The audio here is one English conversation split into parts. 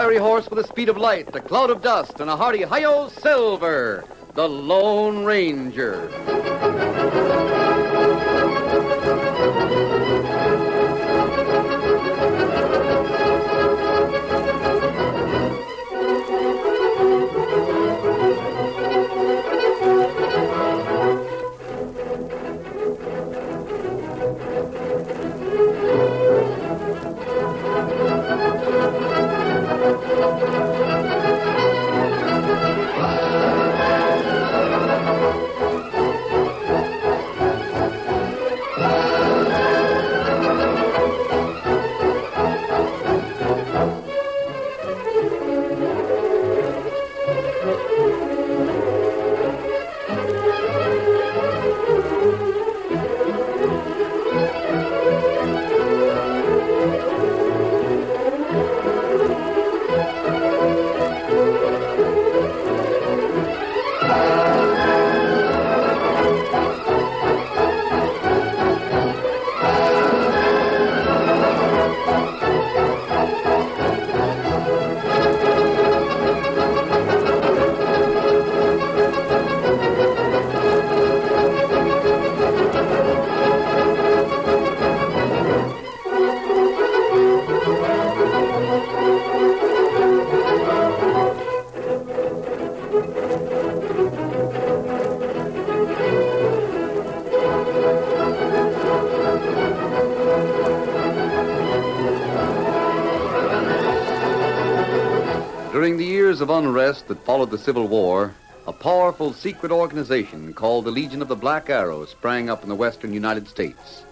fiery horse with the speed of light, a cloud of dust, and a hearty hi-yo silver, the Lone Ranger. During the years of unrest that followed the Civil War, a powerful secret organization called the Legion of the Black Arrow sprang up in the western United States.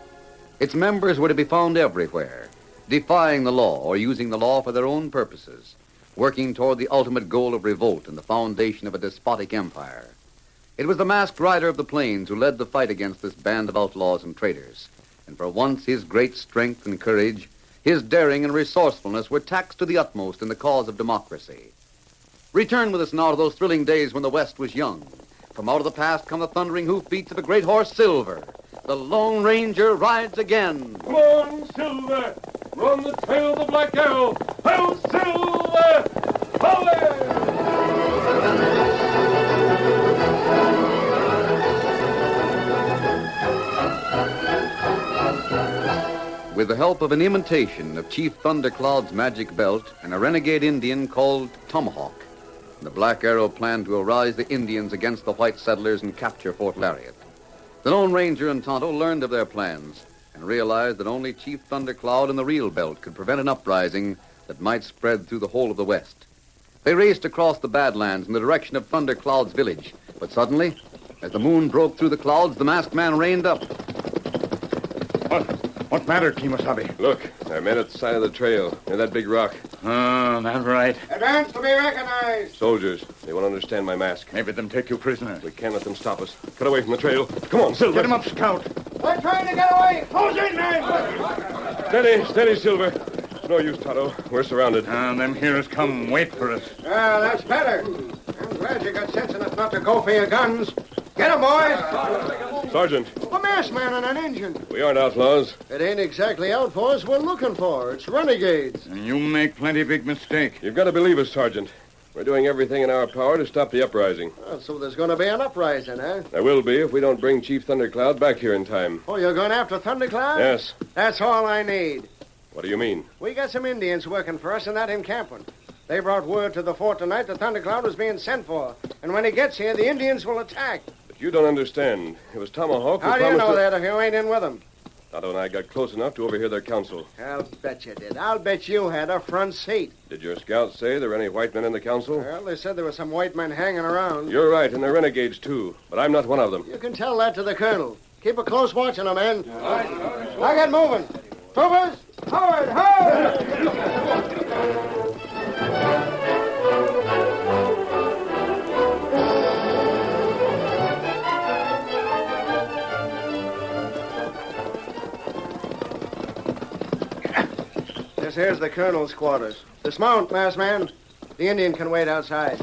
Its members were to be found everywhere, defying the law or using the law for their own purposes, working toward the ultimate goal of revolt and the foundation of a despotic empire. It was the masked rider of the plains who led the fight against this band of outlaws and traitors, and for once his great strength and courage, his daring and resourcefulness were taxed to the utmost in the cause of democracy. Return with us now to those thrilling days when the West was young. From out of the past come the thundering hoofbeats of a great horse, Silver. The Lone Ranger rides again. Come on, Silver! We're on the trail of the Black Arrow. Ho, Silver! With the help of an imitation of Chief Thundercloud's magic belt and a renegade Indian called Tomahawk, the Black Arrow planned to arouse the Indians against the white settlers and capture Fort Lariat. The Lone Ranger and Tonto learned of their plans and realized that only Chief Thundercloud and the real belt could prevent an uprising that might spread through the whole of the West. They raced across the Badlands in the direction of Thundercloud's village, but suddenly, as the moon broke through the clouds, the masked man reined up. What matter, Kemosabe? Look, our men at the side of the trail, near that big rock. Oh, that's right. Advance to be recognized. Soldiers, they won't understand my mask. Maybe them take you prisoner. We can't let them stop us. Cut away from the trail. Come on, Silver. Get him up, Scout. They're trying to get away. Close in, man. Steady, Silver. It's no use, Tonto. We're surrounded. Them heroes come wait for us. That's better. I'm glad you got sense enough not to go for your guns. Get 'em, boys. Sergeant. A masked man and an Injun. We aren't outlaws. It ain't exactly outlaws we're looking for. It's renegades. And you make plenty big mistake. You've got to believe us, Sergeant. We're doing everything in our power to stop the uprising. So there's going to be an uprising, eh? There will be if we don't bring Chief Thundercloud back here in time. Oh, you're going after Thundercloud? Yes. That's all I need. What do you mean? We got some Indians working for us and that encampment. They brought word to the fort tonight that Thundercloud was being sent for. And when he gets here, the Indians will attack. But you don't understand. It was Tomahawk who How do you promised know that if you ain't in with them? Tonto and I got close enough to overhear their council. I'll bet you did. I'll bet you had a front seat. Did your scouts say there were any white men in the council? Well, they said there were some white men hanging around. You're right, and they're renegades, too. But I'm not one of them. You can tell that to the colonel. Keep a close watch on them, men. Now get moving. Troopers, forward, This here's the colonel's quarters. Dismount, masked man. The Indian can wait outside.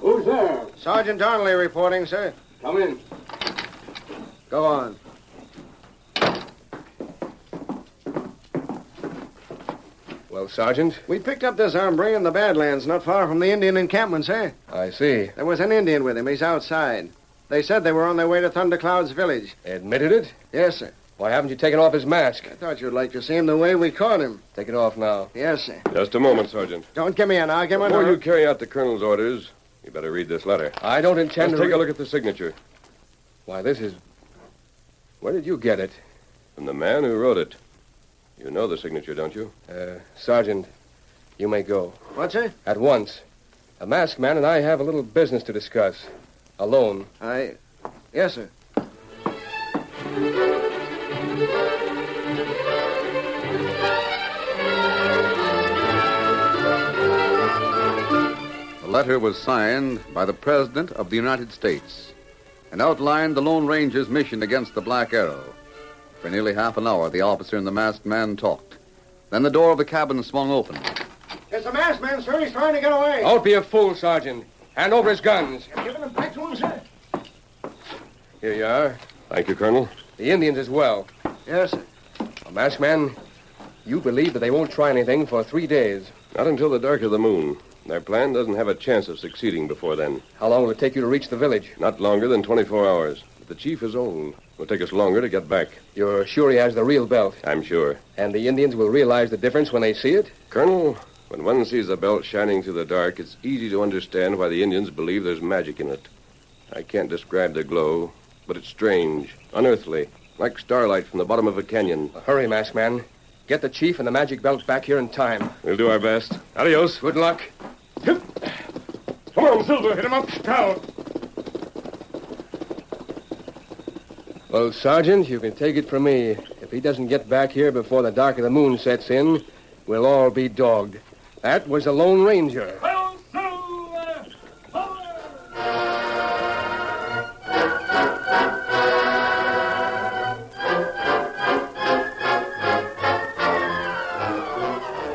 Who's there? Sergeant Donnelly reporting, sir. Come in. Go on. Well, Sergeant? We picked up this hombre in the Badlands, not far from the Indian encampment, sir. I see. There was an Indian with him. He's outside. They said they were on their way to Thundercloud's village. Admitted it? Yes, sir. Why haven't you taken off his mask? I thought you'd like to see him the way we caught him. Take it off now. Yes, sir. Just a moment, Sergeant. Don't give me an argument. Before you carry out the colonel's orders, you better read this letter. I don't intend Just to... take a look at the signature. Why, this is... Where did you get it? From the man who wrote it. You know the signature, don't you? Sergeant, you may go. What, sir? At once. The masked man and I have a little business to discuss. Alone. Yes, sir. The letter was signed by the President of the United States and outlined the Lone Ranger's mission against the Black Arrow. For nearly half an hour, the officer and the masked man talked. Then the door of the cabin swung open. It's the masked man, sir. He's trying to get away. Don't be a fool, Sergeant. Hand over his guns. I'm giving them back to him, sir. Here you are. Thank you, Colonel. The Indians as well. Yes, sir. A masked man, you believe that they won't try anything for 3 days. Not until the dark of the moon. Their plan doesn't have a chance of succeeding before then. How long will it take you to reach the village? Not longer than 24 hours. But the chief is old. It'll take us longer to get back. You're sure he has the real belt? I'm sure. And the Indians will realize the difference when they see it? Colonel, when one sees a belt shining through the dark, it's easy to understand why the Indians believe there's magic in it. I can't describe the glow, but it's strange, unearthly, like starlight from the bottom of a canyon. Hurry, masked man. Get the chief and the magic belt back here in time. We'll do our best. Adios. Good luck. Come on, Silver. Hit him up, scout. Well, Sergeant, you can take it from me. If he doesn't get back here before the dark of the moon sets in, we'll all be dogged. That was the Lone Ranger.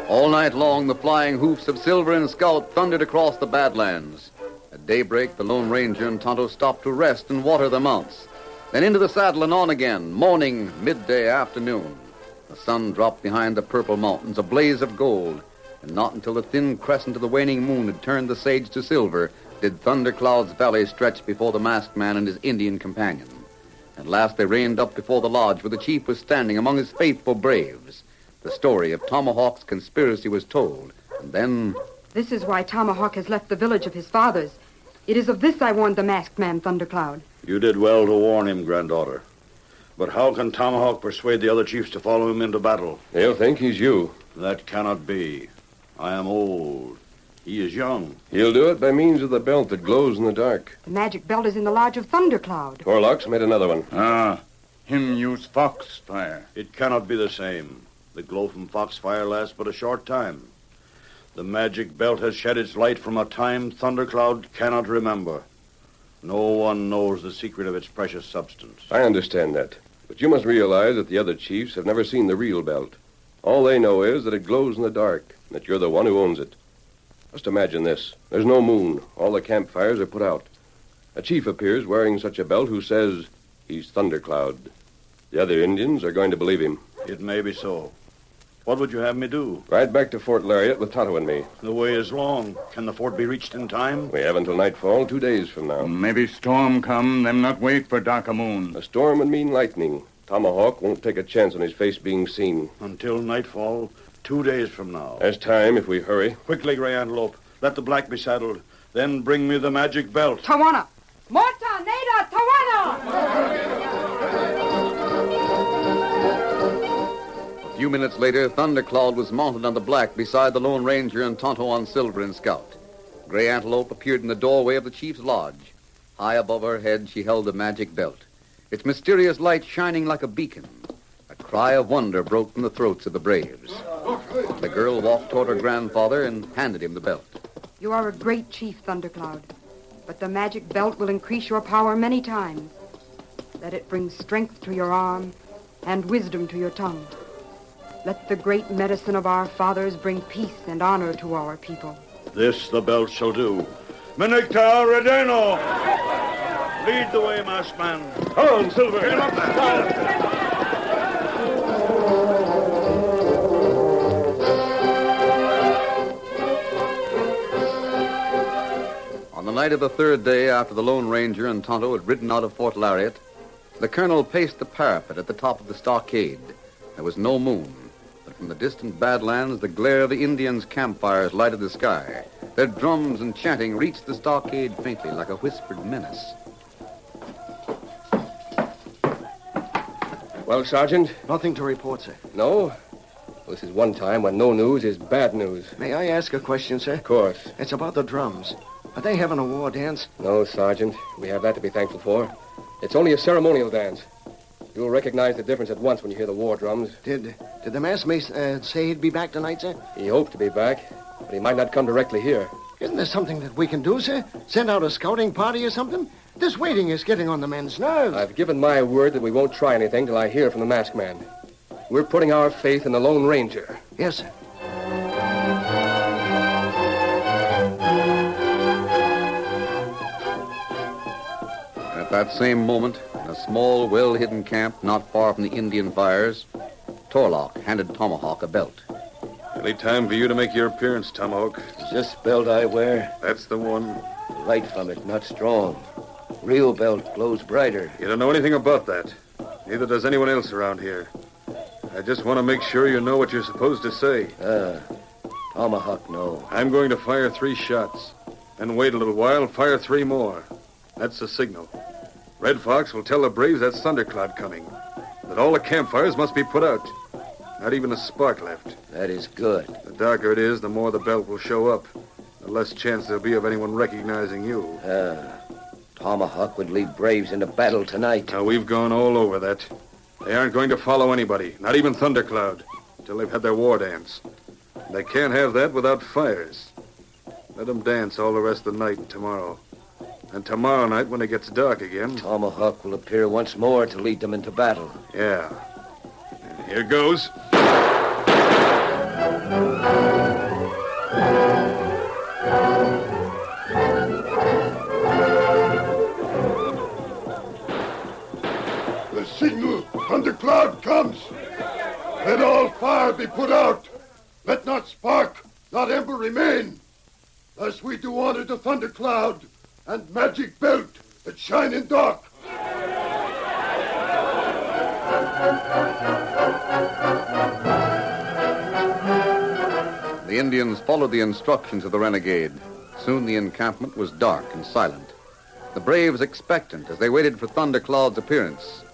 All night long, the flying hoofs of Silver and Scout thundered across the Badlands. At daybreak, the Lone Ranger and Tonto stopped to rest and water their mounts. Then into the saddle and on again, morning, midday, afternoon. The sun dropped behind the purple mountains, a blaze of gold, and not until the thin crescent of the waning moon had turned the sage to silver did Thundercloud's valley stretch before the masked man and his Indian companion. At last they reined up before the lodge where the chief was standing among his faithful braves. The story of Tomahawk's conspiracy was told, and then... This is why Tomahawk has left the village of his fathers. It is of this I warned the masked man, Thundercloud. You did well to warn him, granddaughter. But how can Tomahawk persuade the other chiefs to follow him into battle? They'll think he's you. That cannot be. I am old. He is young. He'll do it by means of the belt that glows in the dark. The magic belt is in the lodge of Thundercloud. Torlock's made another one. Him use foxfire. It cannot be the same. The glow from foxfire lasts but a short time. The magic belt has shed its light from a time Thundercloud cannot remember. No one knows the secret of its precious substance. I understand that. But you must realize that the other chiefs have never seen the real belt. All they know is that it glows in the dark, and that you're the one who owns it. Just imagine this. There's no moon. All the campfires are put out. A chief appears wearing such a belt who says he's Thundercloud. The other Indians are going to believe him. It may be so. What would you have me do? Ride back to Fort Lariat with Tonto and me. The way is long. Can the fort be reached in time? We have until nightfall, 2 days from now. Maybe storm come, them not wait for dark moon. A storm would mean lightning. Tomahawk won't take a chance on his face being seen. Until nightfall, 2 days from now. There's time if we hurry. Quickly, Gray Antelope. Let the black be saddled. Then bring me the magic belt. Tawana! Morta, Neda, Tawana! A few minutes later, Thundercloud was mounted on the black beside the Lone Ranger and Tonto on Silver and Scout. Gray Antelope appeared in the doorway of the chief's lodge. High above her head, she held the magic belt, its mysterious light shining like a beacon. A cry of wonder broke from the throats of the braves. The girl walked toward her grandfather and handed him the belt. You are a great chief, Thundercloud, but the magic belt will increase your power many times. Let it bring strength to your arm and wisdom to your tongue. Let the great medicine of our fathers bring peace and honor to our people. This the belt shall do. Menicta Redeno! Lead the way, masked man. Come on, Silver. Get him up there. night of the third day after the Lone Ranger and Tonto had ridden out of Fort Lariat, the colonel paced the parapet at the top of the stockade. There was no moon, but from the distant Badlands, the glare of the Indians' campfires lighted the sky. Their drums and chanting reached the stockade faintly like a whispered menace. Well, Sergeant? Nothing to report, sir. No? This is one time when no news is bad news. May I ask a question, sir? Of course. It's about the drums. Are they having a war dance? No, Sergeant. We have that to be thankful for. It's only a ceremonial dance. You'll recognize the difference at once when you hear the war drums. Did the masked mason say he'd be back tonight, sir? He hoped to be back, but he might not come directly here. Isn't there something that we can do, sir? Send out a scouting party or something? This waiting is getting on the men's nerves. I've given my word that we won't try anything till I hear from the masked man. We're putting our faith in the Lone Ranger. Yes, sir. At that same moment, in a small, well-hidden camp not far from the Indian fires, Torlock handed Tomahawk a belt. Any time for you to make your appearance, Tomahawk. Is this belt I wear? That's the one. The light from it, not strong. Real belt glows brighter. You don't know anything about that. Neither does anyone else around here. I just want to make sure you know what you're supposed to say. Tomahawk, no. I'm going to fire 3 shots. Then wait a little while, fire 3 more. That's the signal. Red Fox will tell the braves that's thundercloud coming. That all the campfires must be put out. Not even a spark left. That is good. The darker it is, the more the belt will show up. The less chance there'll be of anyone recognizing you. Tomahawk would lead braves into battle tonight. Now, we've gone all over that. They aren't going to follow anybody, not even Thundercloud, until they've had their war dance. They can't have that without fires. Let them dance all the rest of the night and tomorrow. And tomorrow night, when it gets dark again... Tomahawk will appear once more to lead them into battle. Yeah. And here goes. The signal, Thundercloud comes. Let all fire be put out. Let not spark, not ember remain. Thus we do honor to Thundercloud and magic belt that shine in dark. The Indians followed the instructions of the renegade. Soon the encampment was dark and silent. The braves expectant as they waited for Thundercloud's appearance.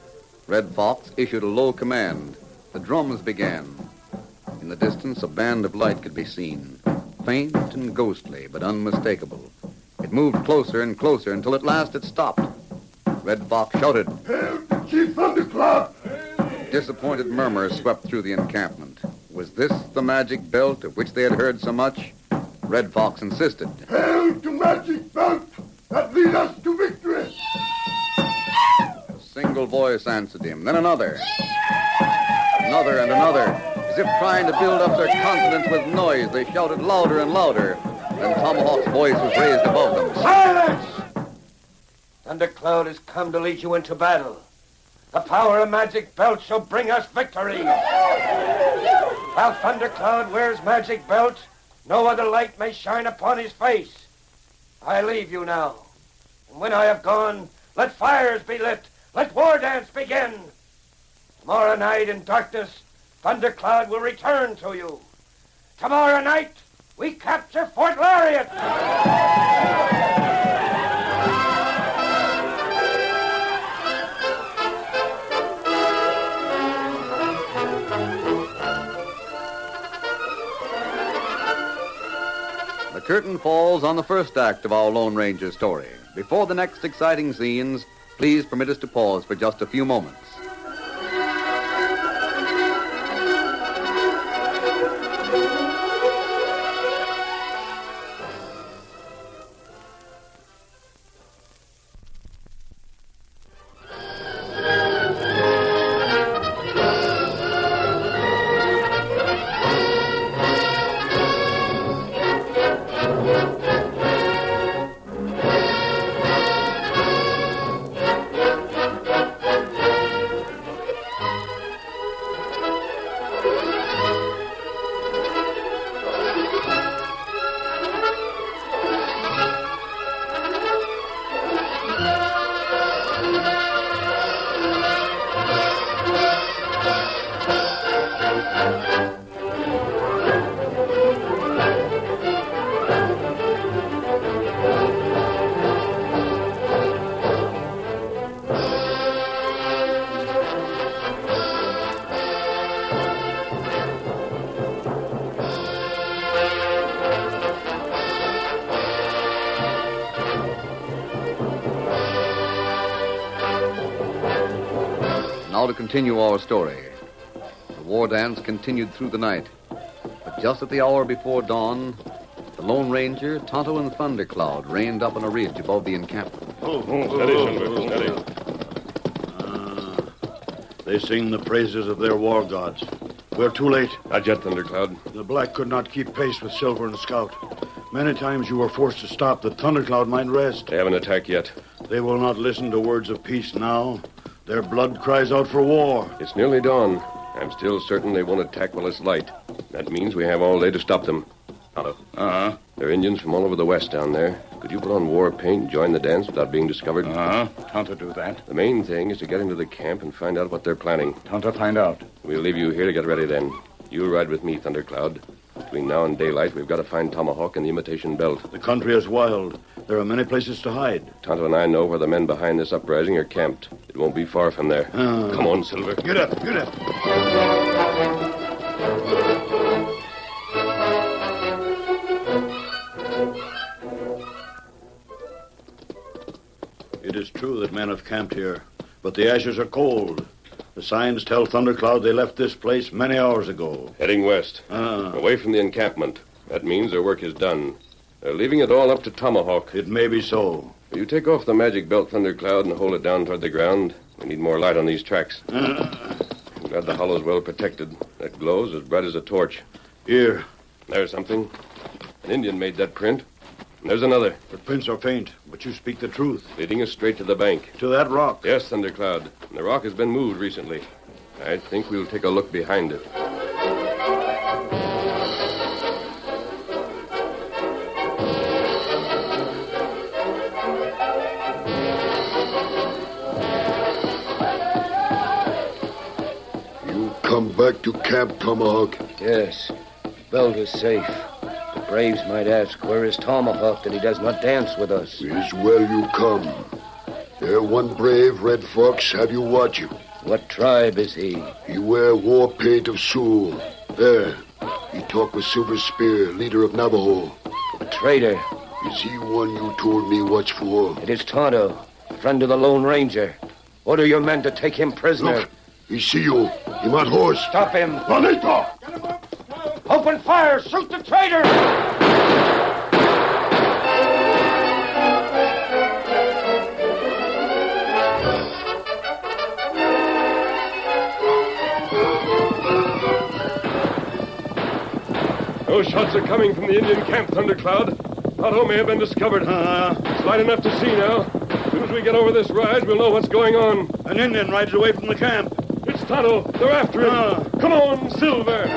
Red Fox issued a low command. The drums began. In the distance, a band of light could be seen, faint and ghostly, but unmistakable. It moved closer and closer until at last it stopped. Red Fox shouted. Hail to Chief Thundercloud! Disappointed murmurs swept through the encampment. Was this the magic belt of which they had heard so much? Red Fox insisted. Hail to magic belt that lead us to victory! A single voice answered him, then another. Another and another. As if trying to build up their confidence with noise, they shouted louder and louder. Then Tomahawk's voice was raised above them. Silence! Thundercloud has come to lead you into battle. The power of magic belt shall bring us victory. While Thundercloud wears magic belt, no other light may shine upon his face. I leave you now. And when I have gone, let fires be lit. Let war dance begin. Tomorrow night in darkness, Thundercloud will return to you. Tomorrow night, we capture Fort Lariat. The curtain falls on the first act of our Lone Ranger story. Before the next exciting scenes, please permit us to pause for just a few moments. Now to continue our story. The war dance continued through the night. But just at the hour before dawn, the Lone Ranger, Tonto, and Thundercloud reined up on a ridge above the encampment. Steady. They sing the praises of their war gods. We're too late. Not yet, Thundercloud. The Black could not keep pace with Silver and Scout. Many times you were forced to stop that Thundercloud might rest. They haven't attacked yet. They will not listen to words of peace now. Their blood cries out for war. It's nearly dawn. I'm still certain they won't attack while it's light. That means we have all day to stop them. Tonto. Uh-huh. There are Indians from all over the West down there. Could you put on war paint and join the dance without being discovered? Uh-huh. Tonto do that. The main thing is to get into the camp and find out what they're planning. Tonto find out. We'll leave you here to get ready then. You'll ride with me, Thundercloud. Between now and daylight, we've got to find Tomahawk and the imitation belt. The country is wild. There are many places to hide. Tonto and I know where the men behind this uprising are camped. It won't be far from there. Come on, Silver. Get up. It is true that men have camped here, but the ashes are cold. The signs tell Thundercloud they left this place many hours ago. Heading west. Away from the encampment. That means their work is done. They're leaving it all up to Tomahawk. It may be so. Will you take off the magic belt, Thundercloud, and hold it down toward the ground? We need more light on these tracks. I'm glad the hollow's well protected. That glows as bright as a torch. Here. There's something. An Indian made that print. And there's another. The prints are faint, but you speak the truth. Leading us straight to the bank. To that rock? Yes, Thundercloud. And the rock has been moved recently. I think we'll take a look behind it. You come back to Camp Tomahawk. Yes. Belt is safe. The braves might ask, where is Tomahawk that he does not dance with us? It is well you come. There one brave Red Fox have you watch him. What tribe is he? He wear war paint of Sioux. There. He talk with Silver Spear, leader of Navajo. A traitor. Is he one you told me what's for? It is Tonto, friend of the Lone Ranger. Order your men to take him prisoner. Look, he see you. He on horse. Stop him. Juanito! Open fire! Shoot the traitor! Those shots are coming from the Indian camp, Thundercloud. Tonto may have been discovered. It's light enough to see now. As soon as we get over this rise, we'll know what's going on. An Indian rides away from the camp. It's Tonto. They're after him. Come on, Silver.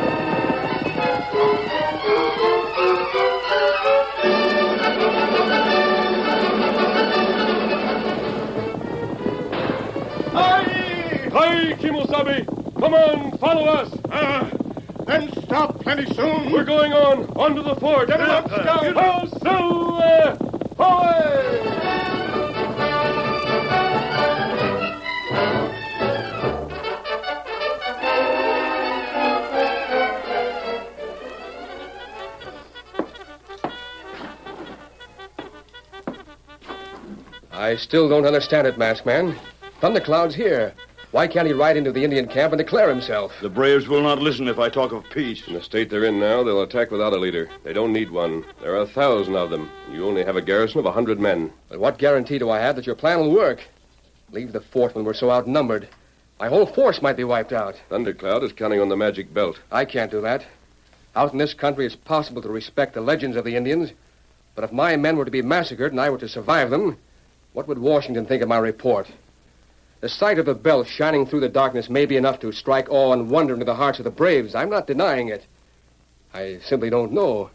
Hi, Kimosabe. Come on, follow us. Then stop plenty soon. We're going on to the fort. Get him up, Scout. Ho, Silver! Away! I still don't understand it, Masked Man. Thundercloud's here. Why can't he ride into the Indian camp and declare himself? The braves will not listen if I talk of peace. In the state they're in now, they'll attack without a leader. They don't need one. There are 1,000 of them. You only have a garrison of 100 men. But what guarantee do I have that your plan will work? Leave the fort when we're so outnumbered. My whole force might be wiped out. Thundercloud is counting on the magic belt. I can't do that. Out in this country, it's possible to respect the legends of the Indians. But if my men were to be massacred and I were to survive them, what would Washington think of my report? The sight of the belt shining through the darkness may be enough to strike awe and wonder into the hearts of the braves. I'm not denying it. I simply don't know.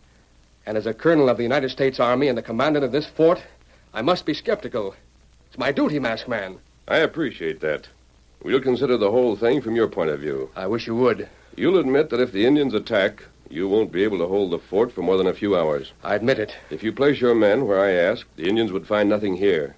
And as a colonel of the United States Army and the commandant of this fort, I must be skeptical. It's my duty, Masked Man. I appreciate that. We'll consider the whole thing from your point of view. I wish you would. You'll admit that if the Indians attack, you won't be able to hold the fort for more than a few hours. I admit it. If you place your men where I ask, the Indians would find nothing here.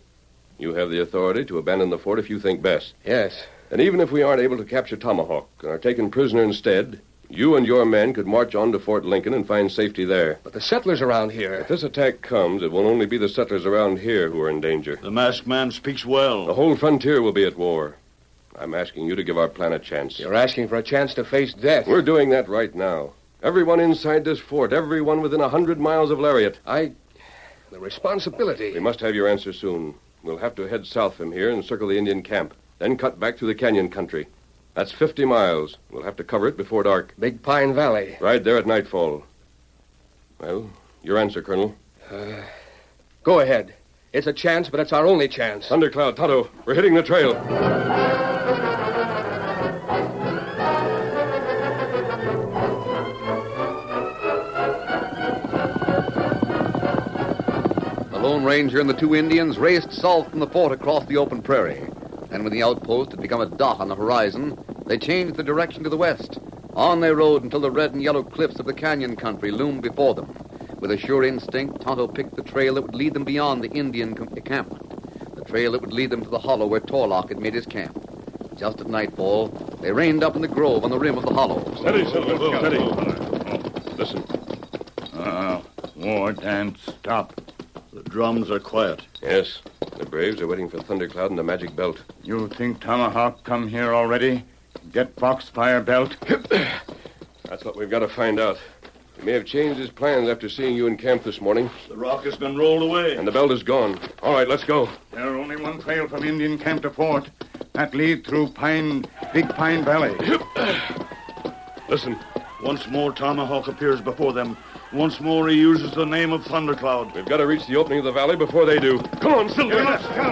You have the authority to abandon the fort if you think best. Yes. And even if we aren't able to capture Tomahawk and are taken prisoner instead, you and your men could march on to Fort Lincoln and find safety there. But the settlers around here... If this attack comes, it won't only be the settlers around here who are in danger. The Masked Man speaks well. The whole frontier will be at war. I'm asking you to give our plan a chance. You're asking for a chance to face death. We're doing that right now. Everyone inside this fort, everyone within 100 miles of Lariat. The responsibility. We must have your answer soon. We'll have to head south from here and circle the Indian camp, then cut back through the canyon country. That's 50 miles. We'll have to cover it before dark. Big Pine Valley. Right there at nightfall. Well, your answer, Colonel. Go ahead. It's a chance, but it's our only chance. Thundercloud, Tonto, we're hitting the trail. The Lone Ranger and the two Indians raced south from the fort across the open prairie. And when the outpost had become a dot on the horizon, they changed the direction to the west. On they rode until the red and yellow cliffs of the canyon country loomed before them. With a sure instinct, Tonto picked the trail that would lead them beyond the Indian encampment, the trail that would lead them to the hollow where Torlock had made his camp. Just at nightfall, they reined up in the grove on the rim of the hollow. Steady, Silver, steady. Listen. War dance, stop. The drums are quiet. Yes, the braves are waiting for Thundercloud and the magic belt. You think Tomahawk come here already? Get Foxfire belt? That's what we've got to find out. He may have changed his plans after seeing you in camp this morning. The rock has been rolled away. And the belt is gone. All right, let's go. There's only one trail from Indian camp to fort. That lead through Big Pine Valley. Listen. Once more, Tomahawk appears before them. Once more, he uses the name of Thundercloud. We've got to reach the opening of the valley before they do. Come on, Silver. Let's go.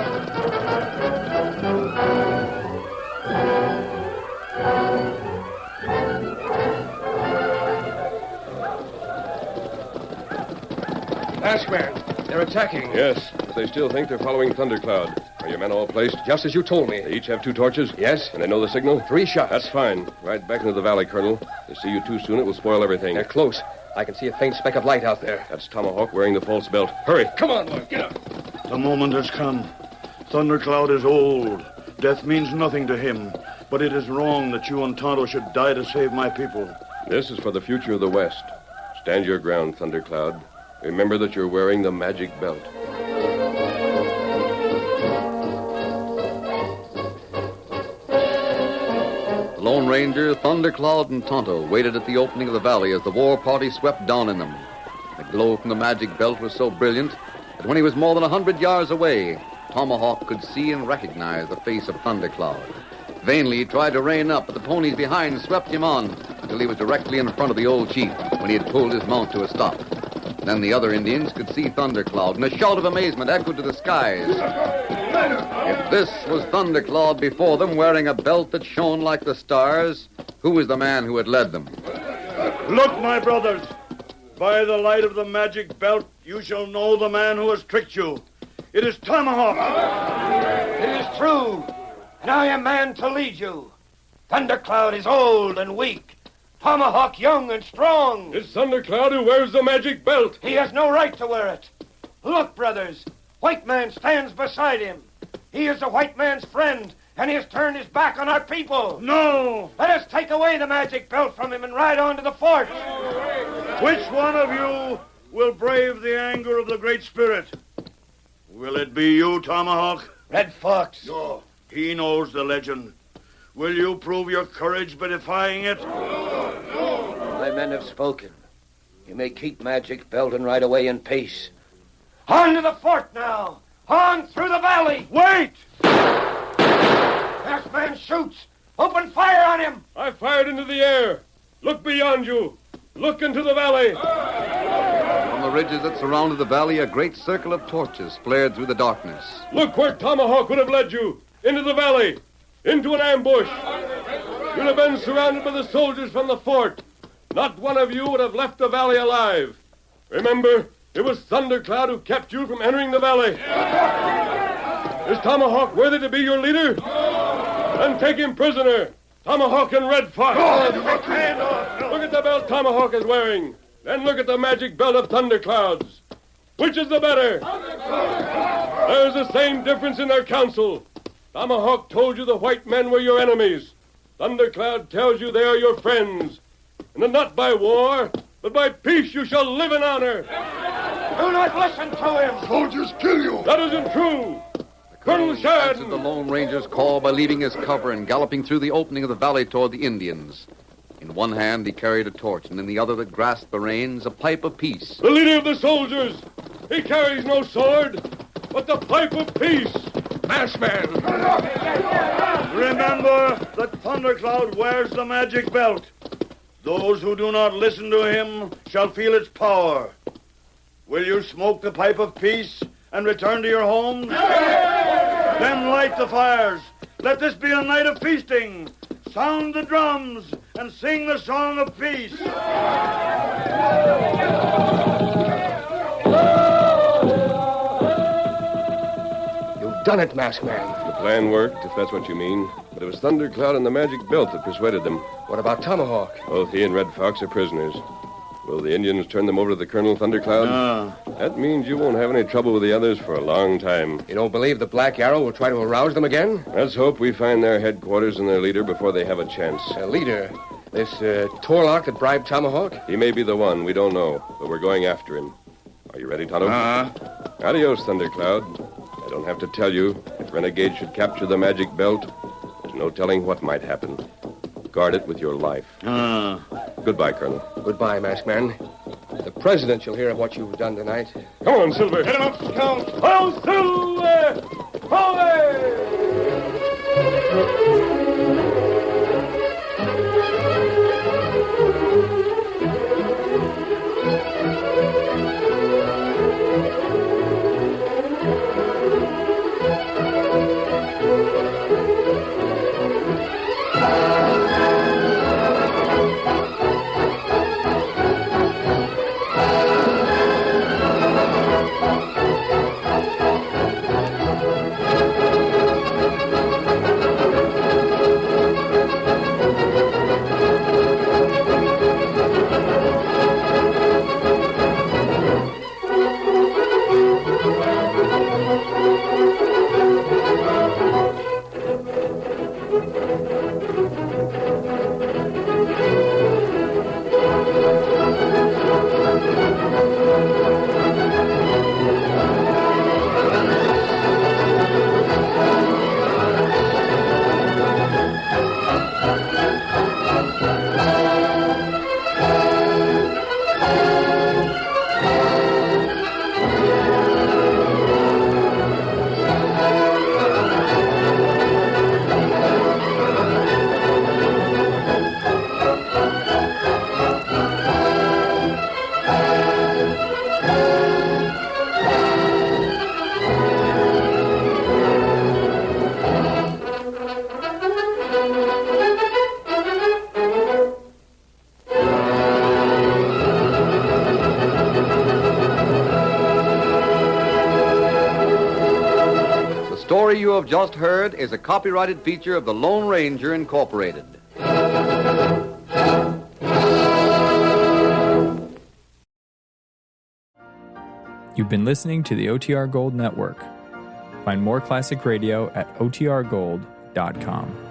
Ashman, they're attacking. Yes, but they still think they're following Thundercloud. Are your men all placed? Just as you told me. They each have 2 torches? Yes. And they know the signal? 3 shots. That's fine. Right back into the valley, Colonel. They see you too soon, it will spoil everything. They're close. I can see a faint speck of light out there. That's Tomahawk wearing the false belt. Hurry. Come on, boy. Get up. The moment has come. Thundercloud is old. Death means nothing to him. But it is wrong that you and Tonto should die to save my people. This is for the future of the West. Stand your ground, Thundercloud. Remember that you're wearing the magic belt. The Lone Ranger, Thundercloud, and Tonto waited at the opening of the valley as the war party swept down in them. The glow from the magic belt was so brilliant that when he was more than 100 yards away, Tomahawk could see and recognize the face of Thundercloud. Vainly he tried to rein up, but the ponies behind swept him on until he was directly in front of the old chief when he had pulled his mount to a stop. Then the other Indians could see Thundercloud, and a shout of amazement echoed to the skies. If this was Thundercloud before them, wearing a belt that shone like the stars, who was the man who had led them? Look, my brothers. By the light of the magic belt, you shall know the man who has tricked you. It is Tomahawk. It is true. And I am man to lead you. Thundercloud is old and weak. Tomahawk young and strong. It's Thundercloud who wears the magic belt. He has no right to wear it. Look, brothers. White man stands beside him. He is the white man's friend, and he has turned his back on our people. No! Let us take away the magic belt from him and ride on to the fort. Which one of you will brave the anger of the Great Spirit? Will it be you, Tomahawk? Red Fox. No. He knows the legend. Will you prove your courage by defying it? My men have spoken. You may keep magic belt and ride away in peace. On to the fort now! On through the valley! Wait! That man shoots! Open fire on him! I fired into the air. Look beyond you. Look into the valley. From the ridges that surrounded the valley, a great circle of torches flared through the darkness. Look where Tomahawk would have led you. Into the valley. Into an ambush. You'd have been surrounded by the soldiers from the fort. Not one of you would have left the valley alive. Remember, it was Thundercloud who kept you from entering the valley. Is Tomahawk worthy to be your leader? Then take him prisoner. Tomahawk and Red Fox. Look at the belt Tomahawk is wearing. Then look at the magic belt of Thundercloud's. Which is the better? There's the same difference in their counsel. Tomahawk told you the white men were your enemies. Thundercloud tells you they are your friends. And that not by war, but by peace you shall live in honor. Do not listen to him. Soldiers kill you. That isn't true. The Colonel Sheridan! Answered the Lone Ranger's call by leaving his cover and galloping through the opening of the valley toward the Indians. In one hand, he carried a torch, and in the other that grasped the reins, a pipe of peace. The leader of the soldiers! He carries no sword, but the pipe of peace! Masked man! Remember that Thundercloud wears the magic belt. Those who do not listen to him shall feel its power. Will you smoke the pipe of peace and return to your homes? Then light the fires. Let this be a night of feasting. Sound the drums and sing the song of peace. You've done it, Masked Man. The plan worked, if that's what you mean. But it was Thundercloud and the magic belt that persuaded them. What about Tomahawk? Both he and Red Fox are prisoners. Will the Indians turn them over to the Colonel, Thundercloud? No. That means you won't have any trouble with the others for a long time. You don't believe the Black Arrow will try to arouse them again? Let's hope we find their headquarters and their leader before they have a chance. Their leader? This Torlock that bribed Tomahawk? He may be the one, we don't know, but we're going after him. Are you ready, Tonto? Adios, Thundercloud. I don't have to tell you, if renegades should capture the magic belt, there's no telling what might happen. Guard it with your life. Goodbye, Colonel. Goodbye, Masked Man. The president shall hear of what you've done tonight. Come on, Silver. Get him up, Scout. Oh, Silver! The story you have just heard is a copyrighted feature of the Lone Ranger Incorporated. You've been listening to the OTR Gold Network. Find more classic radio at otrgold.com.